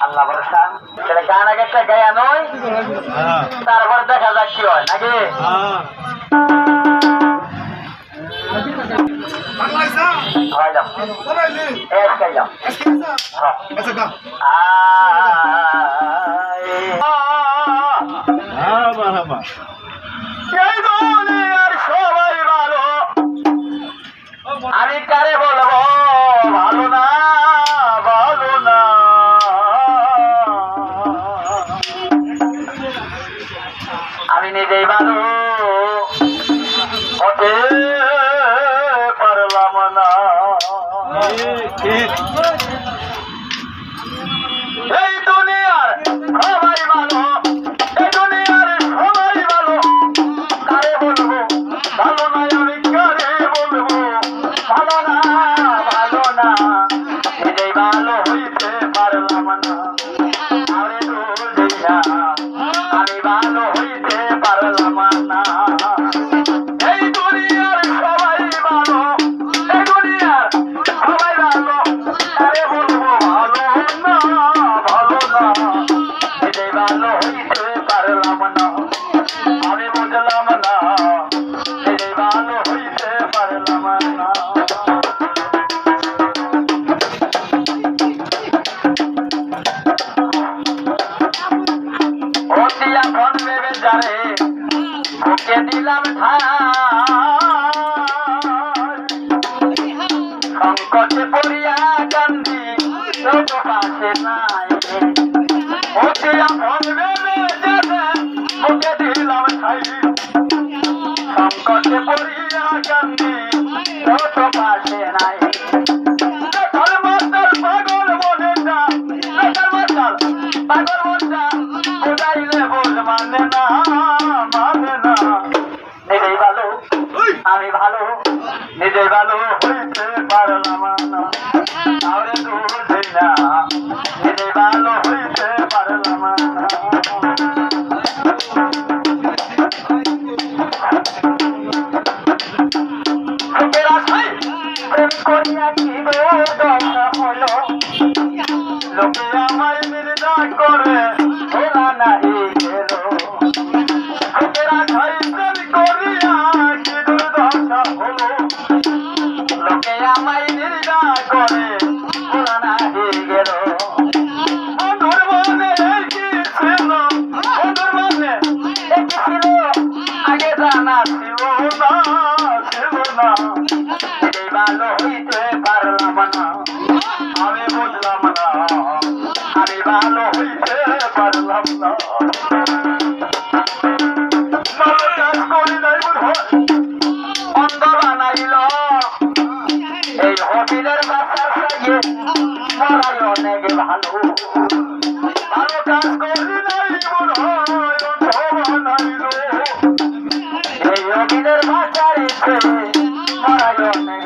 আল্লাহ ভরসা সেটা গান আগে একটা গায়া নয়, তারপরে দেখা যাক কি হয় নাকি। সবাই ভালো, আমি কারে বলবো ভালো না ভালো না। আমি নিজেই ভালো হতে পারলাম না। এই দুনিয়ার সবাই ভালো, এই দুনিয়ার সবাই ভালো, কারে বলবো ভালো না, আমি কারে বলবো ভালো না ভালো না। নিজেই ভালো হইতে পারলাম না, আরে দুনিয়া আমি ভালো হইতে পারলাম না। এই দুনিয়ার সবাই ভালো, এই দুনিয়ার সবাই ভালো, কারে বলবো ভালো না ভালো না। নিজেই ভালো হইতে পারলাম না, আমি বুঝলাম না, নিজেই ভালো হইতে পারলাম না। এখন ভেবে যারে ওকে দিলাম সংকটে পড়িয়া কান্দি তো পাশে নাই। ওকে এখন ভেবে যারে ওকে দিলাম ঠাই, সংকটে পড়িয়া কান্দি তো পাশে নাই। পাগল মনেটা, পাগল মনটা বোঝাইলে বোঝ মানে না মানে না। নিজেই ভালো আমি ভালো, নিজেই ভালো হইতে পারলাম না, তাহলে বুঝি না নিজেই ভালো হইতে পারলাম না। প্রেম করিয়া কি দশা হলো, লোকে আমার নির্দা করে ভোলা নাহি গেল। লোকেরা খাই প্রেম করিয়া কি দুর্দশা হলো, লোকে আমায় নির্দা করে ভোলা নাহি গেল। বন্ধুর মনে কি ছিল, বন্ধুর মনে কি ছিল, আগে জানা ছিল না ছিল না। নিজেই ভালো হইতে পারলাম না, আমি বুঝলাম না, আমি ভালো হইতে পারলাম না। ভালো কাজ করি নাই অন্ধ বানাইল, এই হবিলের বাচ্চার সাথে মরাই অনেক ভালো। ভালো কাজ করি নাই অন্ধ বানাইল, এই হবিলের বাচ্চার মরাই অনেক